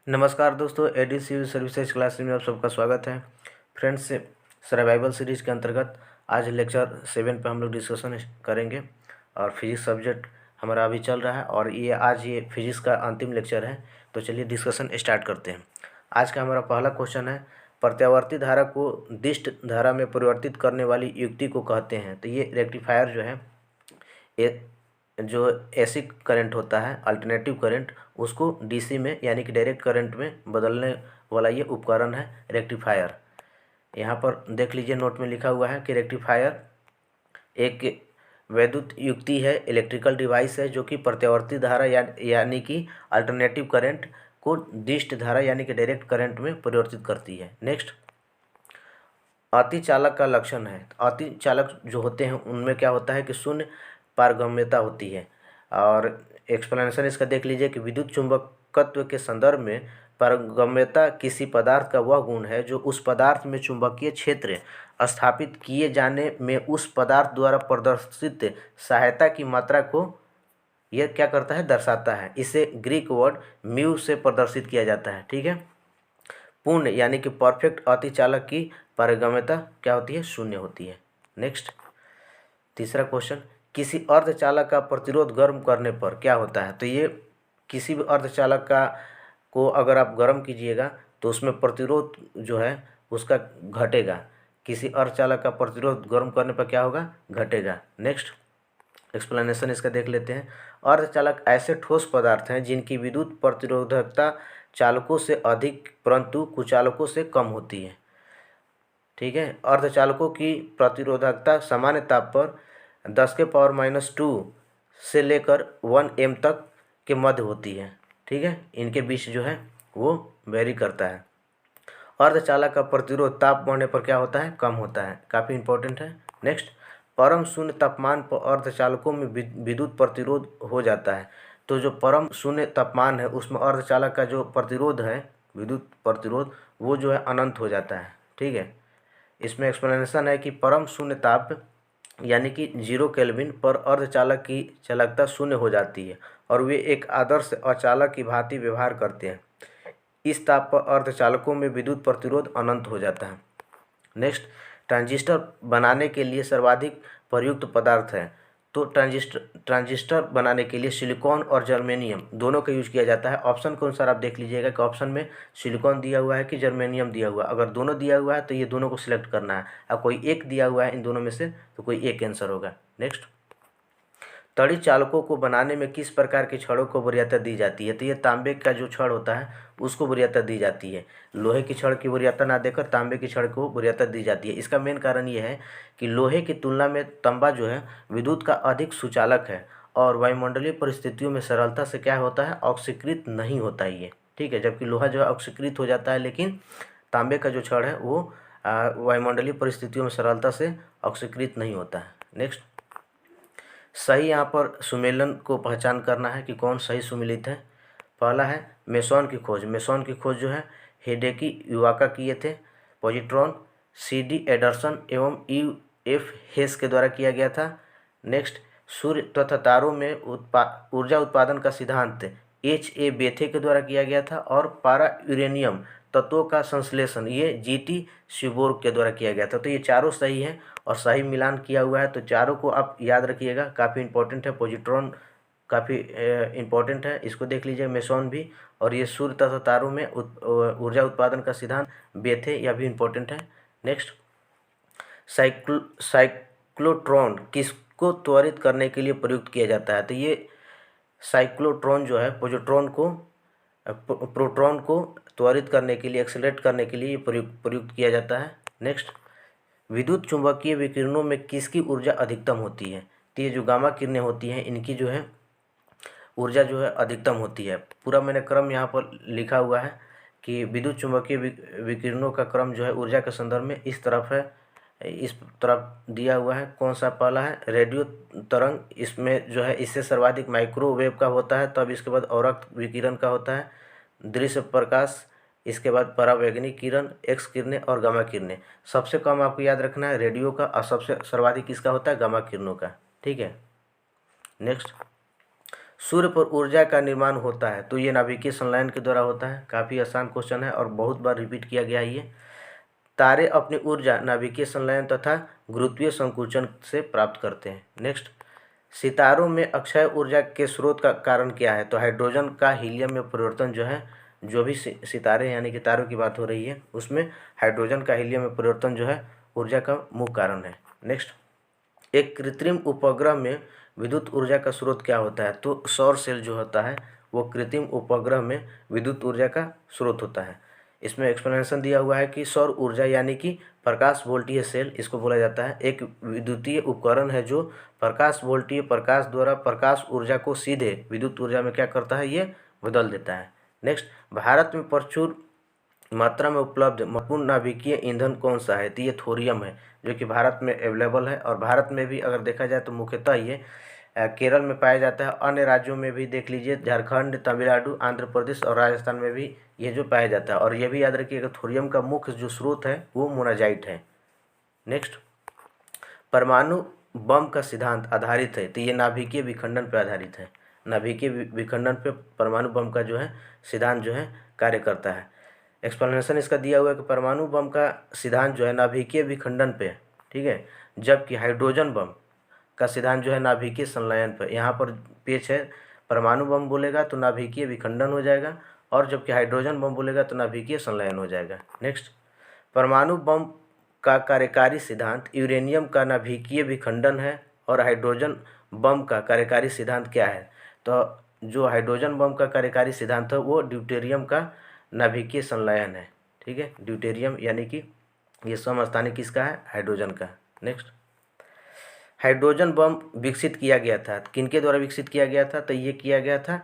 नमस्कार दोस्तों, AD civil services class में आप सबका स्वागत है। फ्रेंड्स, सर्वाइवल सीरीज के अंतर्गत आज लेक्चर 7 पे हम लोग डिस्कशन करेंगे और फिजिक्स सब्जेक्ट हमारा अभी चल रहा है और ये फिजिक्स का अंतिम लेक्चर है। तो चलिए डिस्कशन स्टार्ट करते हैं। आज का हमारा पहला क्वेश्चन है, प्रत्यावर्ती धारा को दिष्ट धारा में परिवर्तित करने वाली युक्ति को कहते हैं। तो ये रेक्टिफायर जो है, जो एसी करंट होता है, अल्टरनेटिव करंट, उसको डीसी में यानी कि डायरेक्ट करंट में बदलने वाला ये उपकरण है रेक्टिफायर। यहाँ पर देख लीजिए, नोट में लिखा हुआ है कि रेक्टिफायर एक वैद्युत युक्ति है, इलेक्ट्रिकल डिवाइस है जो कि प्रत्यावर्ती धारा यानी कि अल्टरनेटिव करंट को दिष्ट धारा यानी कि डायरेक्ट करंट में परिवर्तित करती है। नेक्स्ट, अतिचालक का लक्षण है। अतिचालक जो होते हैं उनमें क्या होता है कि शून्य पारगम्यता होती है। और एक्सप्लेनेशन इसका देख लीजिए कि विद्युत चुंबकत्व के संदर्भ में पारगम्यता किसी पदार्थ का वह गुण है जो उस पदार्थ में चुंबकीय क्षेत्र स्थापित किए जाने में उस पदार्थ द्वारा प्रदर्शित सहायता की मात्रा को यह क्या करता है, दर्शाता है। इसे ग्रीक वर्ड म्यू से प्रदर्शित किया जाता है। ठीक है। पूर्ण यानी कि परफेक्ट अतिचालक की पारगम्यता क्या होती है, शून्य होती है। नेक्स्ट, तीसरा क्वेश्चन, किसी अर्धचालक का प्रतिरोध गर्म करने पर क्या होता है। तो ये किसी भी अर्धचालक का को अगर आप गर्म कीजिएगा तो उसमें प्रतिरोध जो है उसका घटेगा। किसी अर्धचालक का प्रतिरोध गर्म करने पर क्या होगा, घटेगा। नेक्स्ट, एक्सप्लेनेशन इसका देख लेते हैं। अर्धचालक ऐसे ठोस पदार्थ हैं जिनकी विद्युत प्रतिरोधकता चालकों से अधिक परंतु कुचालकों से कम होती है। ठीक है। अर्धचालकों की प्रतिरोधकता सामान्य ताप पर 10⁻⁻² से लेकर 1 तक के मध्य होती है। ठीक है, इनके बीच जो है वो वेरी करता है। अर्धचालक का प्रतिरोध ताप बढ़ने पर क्या होता है, कम होता है। काफ़ी इंपॉर्टेंट है। नेक्स्ट, परम शून्य तापमान पर अर्धचालकों में विद्युत प्रतिरोध हो जाता है। तो जो परम शून्य तापमान है उसमें अर्धचालक का जो प्रतिरोध है, विद्युत प्रतिरोध, वो जो है अनंत हो जाता है। ठीक है। इसमें एक्सप्लेनेशन है कि परम शून्य ताप यानी कि 0 केल्विन पर अर्धचालक की चालकता शून्य हो जाती है और वे एक आदर्श अचालक की भांति व्यवहार करते हैं। इस ताप पर अर्धचालकों में विद्युत प्रतिरोध अनंत हो जाता है। नेक्स्ट, ट्रांजिस्टर बनाने के लिए सर्वाधिक प्रयुक्त पदार्थ है। तो ट्रांजिस्टर बनाने के लिए सिलिकॉन और जर्मेनियम दोनों का यूज किया जाता है। ऑप्शन के अनुसार आप देख लीजिएगा कि ऑप्शन में सिलिकॉन दिया हुआ है कि जर्मेनियम दिया हुआ है। अगर दोनों दिया हुआ है तो ये दोनों को सिलेक्ट करना है। अब कोई एक दिया हुआ है इन दोनों में से तो कोई एक आंसर होगा। नेक्स्ट, तड़ी चालकों को बनाने में किस प्रकार की छड़ों को वरीयता दी जाती है। तो ये तांबे का जो छड़ होता है उसको वरीयता दी जाती है। लोहे की छड़ की वरीयता ना देकर तांबे की छड़ को वरीयता दी जाती है। इसका मेन कारण ये है कि लोहे की तुलना में तांबा जो है विद्युत का अधिक सुचालक है और वायुमंडलीय परिस्थितियों में सरलता से क्या होता है, ऑक्सीकृत नहीं होता ये। ठीक है, जबकि लोहा जो है ऑक्सीकृत हो जाता है, लेकिन तांबे का जो छड़ है वो वायुमंडलीय परिस्थितियों में सरलता से ऑक्सीकृत नहीं होता है। नेक्स्ट, सही यहाँ पर सुमेलन को पहचान करना है कि कौन सही सुमेलित है। पहला है मेसॉन की खोज। मेसॉन की खोज जो है हेडेकी युवाका किए थे। पॉजिट्रॉन CD एडरसन एवं EF हेस के द्वारा किया गया था। नेक्स्ट, सूर्य तथा तारों में ऊर्जा उत्पादन का सिद्धांत HA बेथे के द्वारा किया गया था। और पारा यूरेनियम तत्वों का संश्लेषण ये GT शिबोर्ग के द्वारा किया गया था। तो ये चारों सही हैं और सही मिलान किया हुआ है। तो चारों को आप याद रखिएगा, काफ़ी इंपॉर्टेंट है। पॉजिट्रॉन काफ़ी इंपॉर्टेंट है, इसको देख लीजिए। मेसॉन भी, और ये सूर्य तथा तारों में ऊर्जा उत्पादन का सिद्धांत बेथे, यह भी इंपॉर्टेंट है। नेक्स्ट, साइक्लोट्रॉन किसको त्वरित करने के लिए प्रयुक्त किया जाता है। तो ये साइक्लोट्रॉन जो है प्रोटॉन को त्वरित करने के लिए, एक्सेलरेट करने के लिए प्रयुक्त किया जाता है। नेक्स्ट, विद्युत चुंबकीय विकिरणों में किसकी ऊर्जा अधिकतम होती है। तो ये जो गामा किरणें होती हैं इनकी जो है ऊर्जा जो है अधिकतम होती है। पूरा मैंने क्रम यहाँ पर लिखा हुआ है कि विद्युत चुंबकीय विकिरणों का क्रम जो है ऊर्जा के संदर्भ में इस तरफ है, इस तरफ दिया हुआ है। कौन सा पहला है, रेडियो तरंग, इसमें जो है इससे सर्वाधिक माइक्रोवेव का होता है, तब इसके बाद औरक विकिरण का होता है, दृश्य प्रकाश, इसके बाद परावैगनिक किरण, एक्स किरणें और गामा किरणें। सबसे कम आपको याद रखना है रेडियो का और सबसे सर्वाधिक किसका होता है, गामा किरणों का। ठीक है। नेक्स्ट, सूर्य पर ऊर्जा का निर्माण होता है, तो ये नाभिकीय संलयन के द्वारा होता है। काफ़ी आसान क्वेश्चन है और बहुत बार रिपीट किया गया है ये। तारे अपनी ऊर्जा नाभिकीय संलयन तथा गुरुत्वीय संकुचन से प्राप्त करते हैं। नेक्स्ट, सितारों में अक्षय ऊर्जा के स्रोत का कारण क्या है? तो हाइड्रोजन का हीलियम में परिवर्तन जो है, जो भी सितारे यानी कि तारों की बात हो रही है उसमें हाइड्रोजन का हीलियम में परिवर्तन जो है ऊर्जा का मुख्य कारण है। नेक्स्ट, एक कृत्रिम उपग्रह में विद्युत ऊर्जा का स्रोत क्या होता है? तो सौर सेल जो होता है वो कृत्रिम उपग्रह में विद्युत ऊर्जा का स्रोत होता है। इसमें एक्सप्लेनेशन दिया हुआ है कि सौर ऊर्जा यानी कि प्रकाश वोल्टीय सेल इसको बोला जाता है। एक विद्युतीय उपकरण है जो प्रकाश वोल्टीय प्रकाश द्वारा प्रकाश ऊर्जा को सीधे विद्युत ऊर्जा में क्या करता है, ये बदल देता है। नेक्स्ट, भारत में प्रचुर मात्रा में उपलब्ध महत्वपूर्ण नाभिकीय ईंधन कौन सा है? तो ये थोरियम है, जो कि भारत में अवेलेबल है। और भारत में भी अगर देखा जाए तो मुख्यतः ये केरल में पाया जाता है। अन्य राज्यों में भी देख लीजिए, झारखंड, तमिलनाडु, आंध्र प्रदेश और राजस्थान में भी ये जो पाया जाता है। और ये भी याद रखिएगा, थोरियम का मुख्य जो स्रोत है वो मोनाजाइट है। नेक्स्ट, परमाणु बम का सिद्धांत आधारित है, तो ये नाभिकीय विखंडन पर आधारित है। नाभिकीय विखंडन पे परमाणु बम का जो है सिद्धांत जो है कार्य करता है। एक्सप्लेनेशन इसका दिया हुआ है कि परमाणु बम का सिद्धांत जो है नाभिकीय विखंडन पे, ठीक है, जबकि हाइड्रोजन बम का सिद्धांत जो है नाभिकीय संलयन पर। यहाँ पर पेच है, परमाणु बम बोलेगा तो नाभिकीय विखंडन हो जाएगा, और जबकि हाइड्रोजन बम बोलेगा तो नाभिकीय संलयन हो जाएगा। नेक्स्ट, परमाणु बम का कार्यकारी सिद्धांत यूरेनियम का नाभिकीय विखंडन है, और हाइड्रोजन बम का कार्यकारी सिद्धांत क्या है? तो जो हाइड्रोजन बम का कार्यकारी सिद्धांत है वो ड्यूटेरियम का नाभिकीय संलयन है। ठीक है, ड्यूटेरियम यानी कि ये समस्थानिक किसका है? हाइड्रोजन का। नेक्स्ट, हाइड्रोजन बम विकसित किया गया था, किनके द्वारा विकसित किया गया था? तो ये किया गया था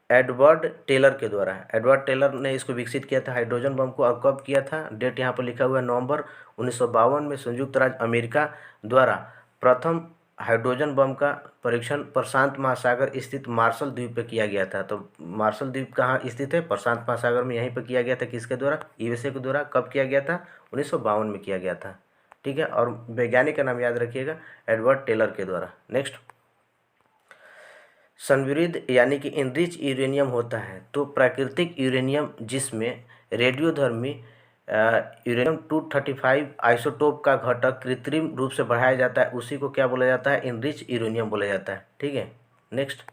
एडवर्ड टेलर के द्वारा। एडवर्ड टेलर ने इसको विकसित किया था हाइड्रोजन बम को। और कब किया था? डेट यहाँ पर लिखा हुआ है, नवंबर 1952 में संयुक्त राज्य अमेरिका द्वारा प्रथम हाइड्रोजन बम का परीक्षण प्रशांत महासागर स्थित मार्शल द्वीप पे किया गया था। तो मार्शल द्वीप कहाँ स्थित है? प्रशांत महासागर में, यहीं पर किया गया था। किसके द्वारा? यूएसए के द्वारा। कब किया गया था? 1952 में किया गया था। ठीक है, और वैज्ञानिक का नाम याद रखिएगा, एडवर्ड टेलर के द्वारा। नेक्स्ट, संवृद्ध यानी कि इनरिच यूरेनियम होता है, तो प्राकृतिक यूरेनियम जिसमें रेडियोधर्मी यूरेनियम 235 आइसोटोप का घटक कृत्रिम रूप से बढ़ाया जाता है, उसी को क्या बोला जाता है? इनरिच यूरेनियम बोला जाता है। ठीक है। नेक्स्ट,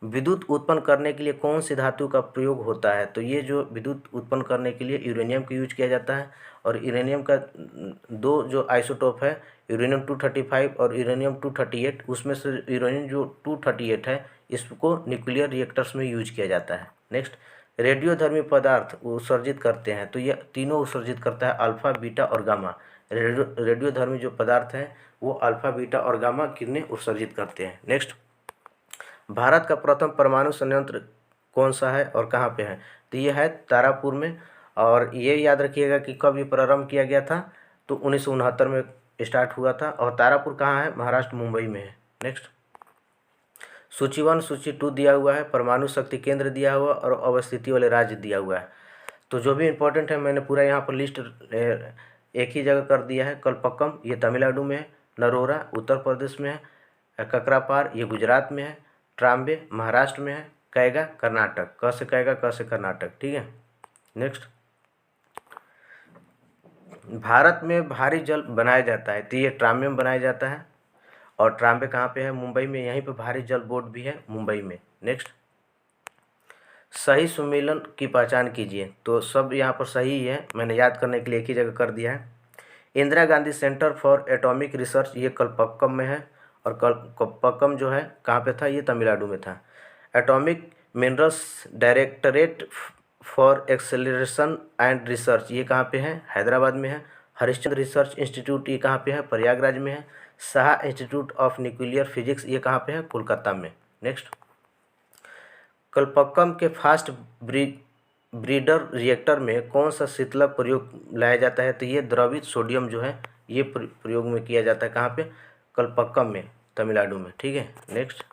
विद्युत उत्पन्न करने के लिए कौन सी धातु का प्रयोग होता है? तो ये जो विद्युत उत्पन्न करने के लिए यूरेनियम का यूज किया जाता है। और यूरेनियम का दो जो आइसोटोप है, यूरेनियम 235 और यूरेनियम 238, उसमें से यूरेनियम जो 238 है इसको न्यूक्लियर रिएक्टर्स में यूज किया जाता है। नेक्स्ट, रेडियोधर्मी पदार्थ उत्सर्जित करते हैं, तो ये तीनों उत्सर्जित करता है, अल्फा, बीटा और गामा। रेडियोधर्मी जो पदार्थ हैं वो अल्फा, बीटा और गामा किरणें उत्सर्जित करते हैं। नेक्स्ट, भारत का प्रथम परमाणु संयंत्र कौन सा है और कहाँ पे है? तो ये है तारापुर में। और ये याद रखिएगा कि कब ये प्रारंभ किया गया था? तो 1969 में स्टार्ट हुआ था। और तारापुर कहाँ है? महाराष्ट्र, मुंबई में है। नेक्स्ट, सूची 1 सूची 2 दिया हुआ है, परमाणु शक्ति केंद्र दिया हुआ और अवस्थिति वाले राज्य दिया हुआ है। तो जो भी इम्पोर्टेंट है मैंने पूरा यहाँ पर लिस्ट एक ही जगह कर दिया है। कलपक्कम ये तमिलनाडु में है, नरोरा उत्तर प्रदेश में है, ककरापार ये गुजरात में है, ट्राम्बे महाराष्ट्र में है, कैगा कर्नाटक। क से कैगा, क से कर्नाटक। ठीक है। नेक्स्ट, भारत में भारी जल बनाया जाता है, तो ये ट्राम्बे में बनाया जाता है। और ट्राम्बे कहाँ पे है? मुंबई में। यहीं पे भारी जल बोर्ड भी है, मुंबई में। नेक्स्ट, सही सम्मेलन की पहचान कीजिए, तो सब यहाँ पर सही ही है, मैंने याद करने के लिए एक ही जगह कर दिया है। Indira Gandhi centre for atomic research ये कलपक्कम में है। और कलपक्कम जो है कहाँ पे था? ये तमिलनाडु में था। Atomic minerals directorate for acceleration and research ये कहाँ पे है? हैदराबाद में है। हरिश्चंद्र रिसर्च इंस्टीट्यूट ये कहाँ पे है? प्रयागराज में है। Shah institute of nuclear physics ये कहाँ पे है? कोलकाता में। नेक्स्ट, कलपक्कम के फास्ट ब्रीडर रिएक्टर में कौन सा शीतलक प्रयोग लाया जाता है? तो ये द्रवित सोडियम जो है ये प्रयोग में किया जाता है। कहाँ पे? कलपक्कम में, तमिलनाडु में। ठीक है। नेक्स्ट,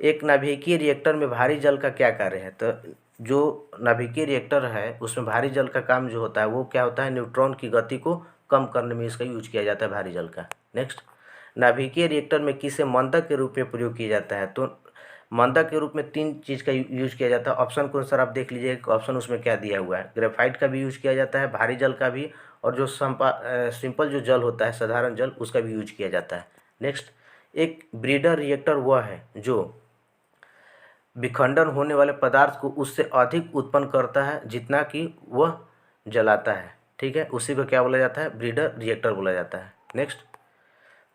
एक नाभिकीय रिएक्टर में भारी जल का क्या कार्य है? तो जो नाभिकीय रिएक्टर है उसमें भारी जल का काम जो होता है वो क्या होता है? न्यूट्रॉन की गति को कम करने में इसका यूज किया जाता है, भारी जल का। नेक्स्ट, नाभिकीय रिएक्टर में किसे मंदक के रूप में प्रयोग किया जाता है? तो मंदक के रूप में 3 चीज़ का यूज किया जाता है। ऑप्शन को सर आप देख लीजिए, ऑप्शन उसमें क्या दिया हुआ है। ग्रेफाइट का भी यूज किया जाता है, भारी जल का भी, और जो सिंपल जो जल होता है, साधारण जल, उसका भी यूज किया जाता है। नेक्स्ट, एक ब्रीडर रिएक्टर वह है जो विखंडन होने वाले पदार्थ को उससे अधिक उत्पन्न करता है जितना कि वह जलाता है। ठीक है, उसी को क्या बोला जाता है? ब्रीडर रिएक्टर बोला जाता है। नेक्स्ट,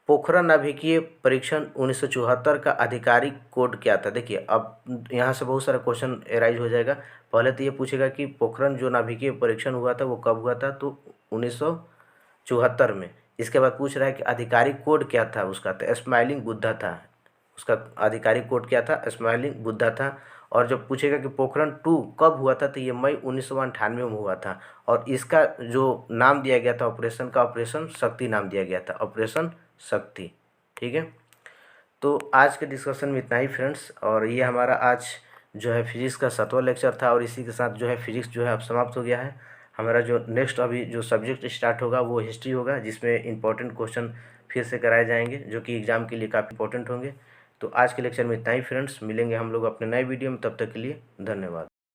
पोखरण नाभिकीय परीक्षण 1974 का आधिकारिक कोड क्या था? देखिए, अब यहाँ से बहुत सारा क्वेश्चन एराइज हो जाएगा। पहले तो ये पूछेगा कि पोखरण जो नाभिकीय परीक्षण हुआ था वो कब हुआ था? तो 1974 में। इसके बाद पूछ रहा है कि आधिकारिक कोड क्या था उसका? तो स्माइलिंग बुद्धा था। उसका आधिकारिक कोड क्या था? स्माइलिंग बुद्धा था। और जब पूछेगा कि पोखरण 2 कब हुआ था, तो ये मई 1998 में हुआ था। और इसका जो नाम दिया गया था ऑपरेशन का, ऑपरेशन शक्ति नाम दिया गया था, ऑपरेशन शक्ति। ठीक है, तो आज के डिस्कशन में इतना ही फ्रेंड्स। और ये हमारा आज जो है फिजिक्स का 7वां लेक्चर था, और इसी के साथ जो है फिजिक्स जो है अब समाप्त हो गया है। हमारा जो नेक्स्ट अभी जो सब्जेक्ट स्टार्ट होगा वो हिस्ट्री होगा, जिसमें इंपॉर्टेंट क्वेश्चन फिर से कराए जाएंगे जो कि एग्ज़ाम के लिए काफ़ी इंपॉर्टेंट होंगे। तो आज के लेक्चर में इतना ही फ्रेंड्स, मिलेंगे हम लोग अपने नए वीडियो में, तब तक के लिए धन्यवाद।